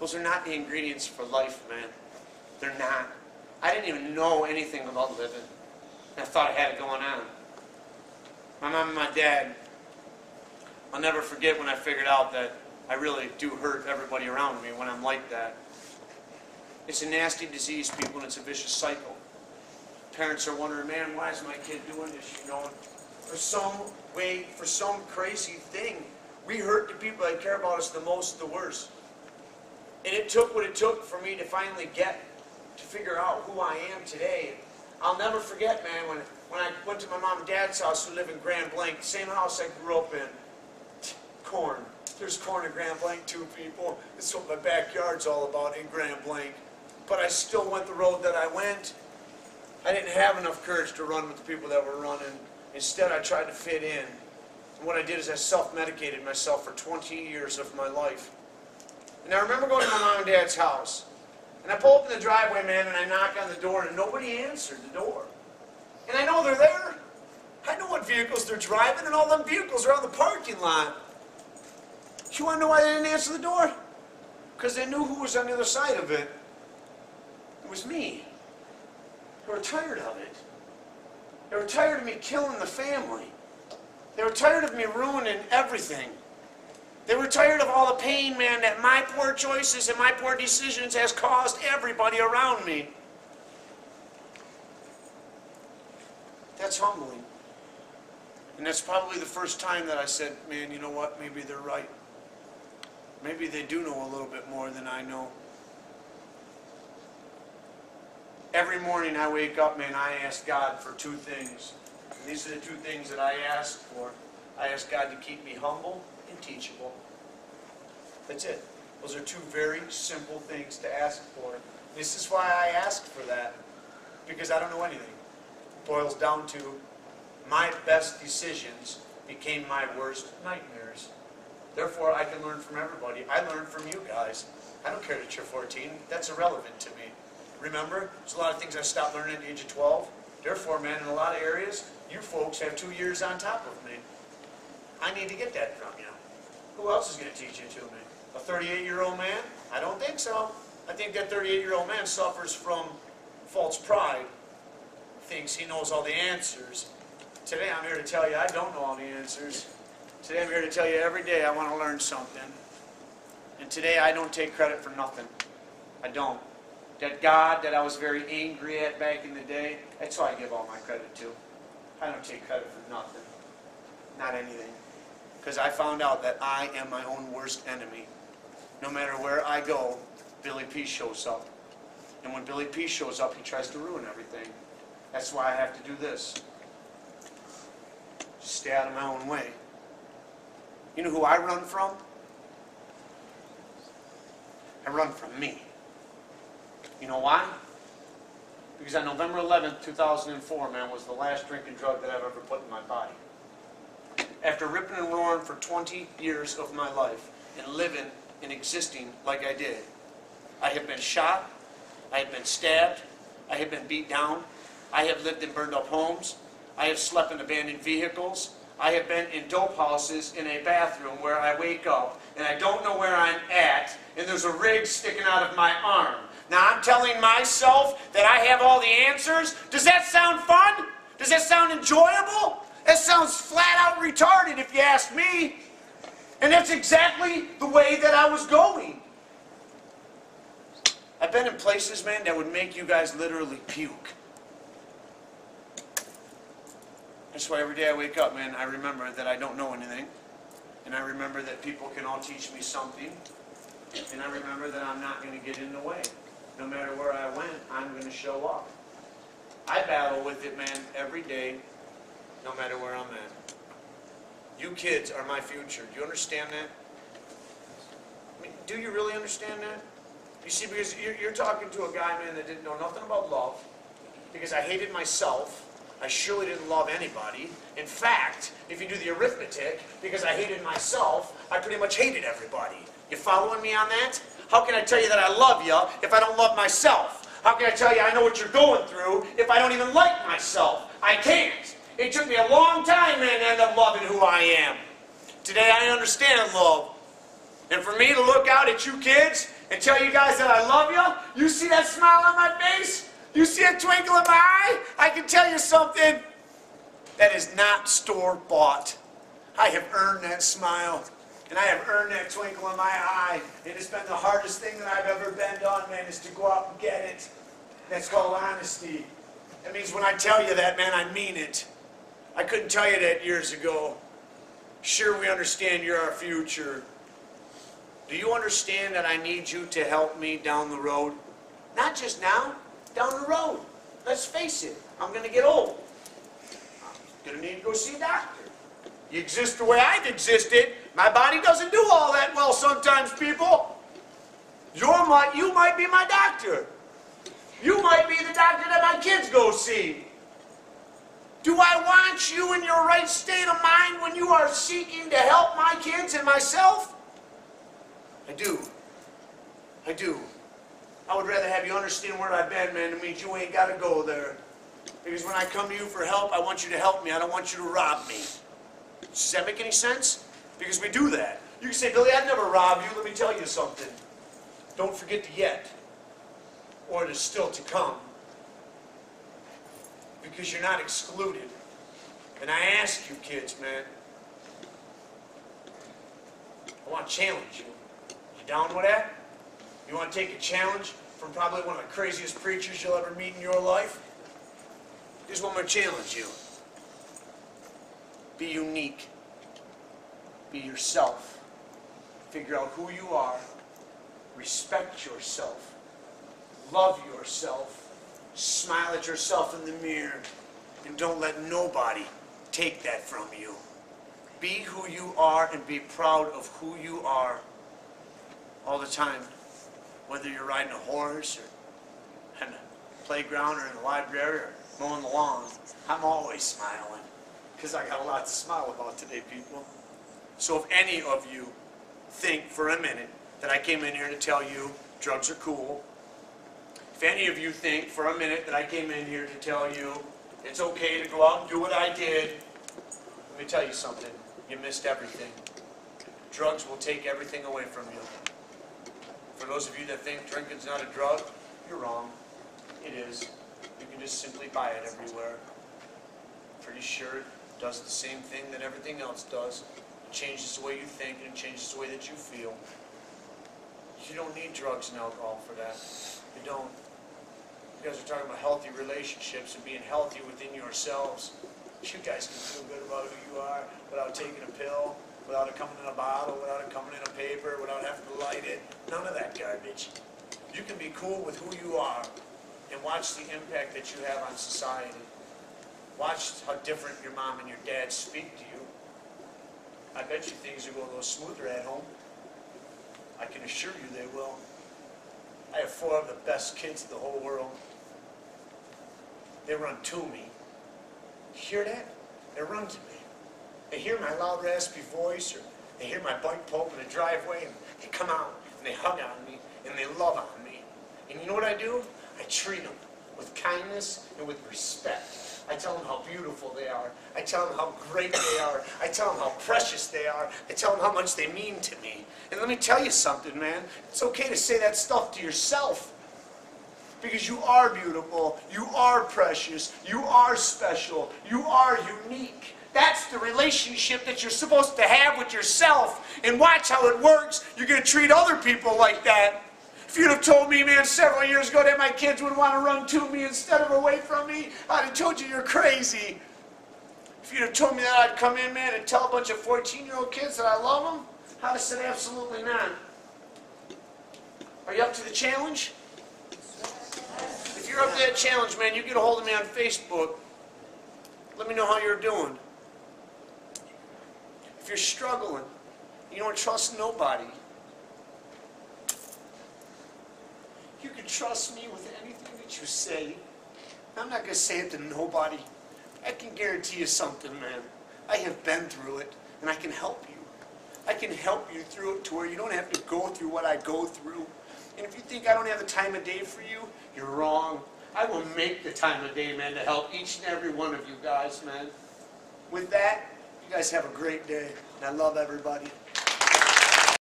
Those are not the ingredients for life, man. They're not. I didn't even know anything about living. And I thought I had it going on. My mom and my dad, I'll never forget when I figured out that I really do hurt everybody around me when I'm like that. It's a nasty disease, people, and it's a vicious cycle. Parents are wondering, man, why is my kid doing this, you know? For some crazy thing, we hurt the people that care about us the most, the worst. And it took what it took for me to finally to figure out who I am today. I'll never forget, man, when I went to my mom and dad's house who live in Grand Blanc, the same house I grew up in. Corn. There's corn in Grand Blanc too, people. It's what my backyard's all about in Grand Blanc. But I still went the road that I went. I didn't have enough courage to run with the people that were running. Instead, I tried to fit in. And what I did is I self-medicated myself for 20 years of my life. And I remember going to my mom and dad's house. And I pull up in the driveway, man, and I knock on the door, and nobody answered the door. And I know they're there. I know what vehicles they're driving, and all them vehicles are on the parking lot. You want to know why they didn't answer the door? Because they knew who was on the other side of it. It was me. They were tired of it. They were tired of me killing the family. They were tired of me ruining everything. They were tired of all the pain, man, that my poor choices and my poor decisions has caused everybody around me. That's humbling. And that's probably the first time that I said, man, you know what, maybe they're right. Maybe they do know a little bit more than I know. Every morning I wake up, man, I ask God for two things. And these are the two things that I ask for. I ask God to keep me humble and teachable. That's it. Those are two very simple things to ask for. This is why I ask for that. Because I don't know anything. It boils down to my best decisions became my worst nightmares. Therefore, I can learn from everybody. I learn from you guys. I don't care that you're 14. That's irrelevant to me. Remember, there's a lot of things I stopped learning at the age of 12. Therefore, man, in a lot of areas, you folks have 2 years on top of me. I need to get that from you. Who else is going to teach it to me? A 38-year-old man? I don't think so. I think that 38-year-old man suffers from false pride. Thinks he knows all the answers. Today I'm here to tell you I don't know all the answers. Today I'm here to tell you every day I want to learn something. And today I don't take credit for nothing. I don't. That God that I was very angry at back in the day, that's who I give all my credit to. I don't take credit for nothing. Not anything. Because I found out that I am my own worst enemy. No matter where I go, Billy P shows up. And when Billy P shows up, he tries to ruin everything. That's why I have to do this. Just stay out of my own way. You know who I run from? I run from me. You know why? Because on November 11th, 2004, man, was the last drink and drug that I've ever put in my body. After ripping and roaring for 20 years of my life and living and existing like I did, I have been shot, I have been stabbed, I have been beat down, I have lived in burned up homes, I have slept in abandoned vehicles, I have been in dope houses in a bathroom where I wake up and I don't know where I'm at and there's a rig sticking out of my arm. Now I'm telling myself that I have all the answers. Does that sound fun? Does that sound enjoyable? That sounds flat out retarded if you ask me. And that's exactly the way that I was going. I've been in places, man, that would make you guys literally puke. That's why every day I wake up, man, I remember that I don't know anything. And I remember that people can all teach me something. And I remember that I'm not going to get in the way. No matter where I went, I'm going to show up. I battle with it, man, every day, no matter where I'm at. You kids are my future. Do you understand that? I mean, do you really understand that? You see, because you're talking to a guy, man, that didn't know nothing about love. Because I hated myself. I surely didn't love anybody. In fact, if you do the arithmetic, because I hated myself, I pretty much hated everybody. You following me on that? How can I tell you that I love you if I don't love myself? How can I tell you I know what you're going through if I don't even like myself? I can't. It took me a long time, man, to end up loving who I am. Today I understand love. And for me to look out at you kids and tell you guys that I love you, you see that smile on my face? You see that twinkle in my eye? I can tell you something. That is not store-bought. I have earned that smile. And I have earned that twinkle in my eye. It has been the hardest thing that I've ever been done, man, is to go out and get it. That's called honesty. That means when I tell you that, man, I mean it. I couldn't tell you that years ago. Sure, we understand you're our future. Do you understand that I need you to help me down the road? Not just now, down the road. Let's face it, I'm going to get old. I'm going to need to go see a doctor. You exist the way I've existed. My body doesn't do all that well sometimes, people. You might be my doctor. You might be the doctor that my kids go see. Do I want you in your right state of mind when you are seeking to help my kids and myself? I do. I do. I would rather have you understand where I've been, man. It means you ain't got to go there. Because when I come to you for help, I want you to help me. I don't want you to rob me. Does that make any sense? Because we do that. You can say, Billy, I'd never rob you. Let me tell you something. Don't forget the yet. Or the still to come. Because you're not excluded. And I ask you kids, man, I want to challenge you. You down with that? You want to take a challenge from probably one of the craziest preachers you'll ever meet in your life? Here's one more challenge you. Be unique. Be yourself. Figure out who you are. Respect yourself. Love yourself. Smile at yourself in the mirror. And don't let nobody take that from you. Be who you are and be proud of who you are all the time. Whether you're riding a horse or in the playground or in the library or mowing the lawn, I'm always smiling. Because I got a lot to smile about today, people. So if any of you think for a minute that I came in here to tell you drugs are cool, if any of you think for a minute that I came in here to tell you it's okay to go out and do what I did, let me tell you something. You missed everything. Drugs will take everything away from you. For those of you that think drinking's not a drug, you're wrong. It is. You can just simply buy it everywhere. Pretty sure it does the same thing that everything else does. It changes the way you think and it changes the way that you feel. You don't need drugs and alcohol for that. You don't. You guys are talking about healthy relationships and being healthy within yourselves. You guys can feel good about who you are without taking a pill, without it coming in a bottle, without it coming in a paper, without having to light it. None of that garbage. You can be cool with who you are and watch the impact that you have on society. Watch how different your mom and your dad speak to you. I bet you things will go a little smoother at home. I can assure you they will. I have 4 of the best kids in the whole world. They run to me. You hear that? They run to me. They hear my loud, raspy voice, or they hear my bike pull up in the driveway, and they come out, and they hug on me, and they love on me. And you know what I do? I treat them with kindness and with respect. I tell them how beautiful they are. I tell them how great they are. I tell them how precious they are. I tell them how much they mean to me. And let me tell you something, man. It's okay to say that stuff to yourself. Because you are beautiful. You are precious. You are special. You are unique. That's the relationship that you're supposed to have with yourself. And watch how it works. You're going to treat other people like that. If you'd have told me, man, several years ago that my kids would want to run to me instead of away from me, I'd have told you you're crazy. If you'd have told me that I'd come in, man, and tell a bunch of 14-year-old kids that I love them, I'd have said absolutely not. Are you up to the challenge? If you're up to that challenge, man, you get a hold of me on Facebook. Let me know how you're doing. If you're struggling, you don't trust nobody. You can trust me with anything that you say. I'm not going to say it to nobody. I can guarantee you something, man. I have been through it, and I can help you. I can help you through it to where you don't have to go through what I go through. And if you think I don't have the time of day for you, you're wrong. I will make the time of day, man, to help each and every one of you guys, man. With that, you guys have a great day, and I love everybody.